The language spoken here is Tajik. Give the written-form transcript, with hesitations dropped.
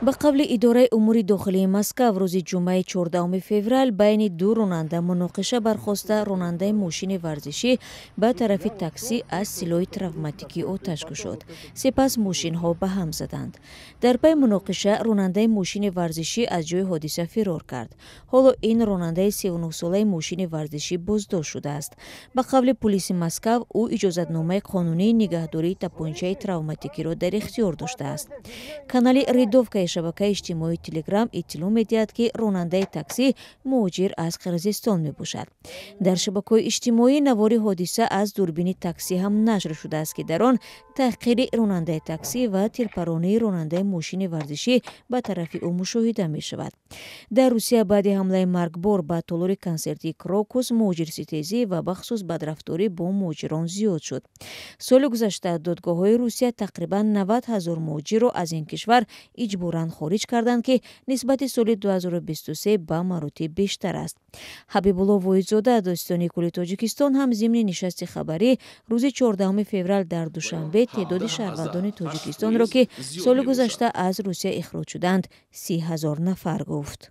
ба қавли идораи умури дохилии Москав рӯзи ҷумъаи 14 феврал байни ду ронанда муноқиша бархоста ронандаи мошини варзишӣ ба тарафи таксӣ аз силоҳи травматикӣ оташ кушод. Сипас мошинҳо ба ҳам заданд. Дар пай муноқиша ронандаи мошини варзишӣ аз ҷои ҳодиса фирор кард. Ҳоло ин ронандаи 39-солаи мошини варзишӣ боздошт шудааст. Ба қавли пулиси Москав ӯ иҷозатномаи қонунии нигаҳдории тапончаи травматикиро дар ихтиёр доштааст. Канали ридовкаи шабакаи иҷтимоии Телеграм иттилоъ медиҳад, ки ронандаи таксӣ муҳоҷир аз Қирғизистон мебошад. Дар шабакаҳои иҷтимоӣ навори ҳодиса аз дурбини таксӣ ҳам нашр шудааст, ки дар он таҳқири ронандаи таксӣ ва тирпаронии ронандаи мошини варзишӣ ба тарафи ӯ мушоҳида мешавад. Дар Русия баъди ҳамлаи маргбор ба толори консертии Крокус муҳоҷирситезӣ ва бахусус бадрафторӣ бо муҳоҷирон зиёд шуд. Соли гузашта додгоҳҳои Русия тақрибан 90 000 муҳоҷирро аз ин кишвар иҷборан хориҷ карданд, ки нисбати соли 2023 ба маротиб бештар аст. Ҳабибулло Воидзода, достони кули Тоҷикистон, ҳам зимни нишасти хабарӣ рӯзи 14 феврал дар Душанбе теъдоди шаҳрвандони Тоҷикистонро, ки соли гузашта аз Русия ихроҷ шуданд, 30 000 нафар гуфт.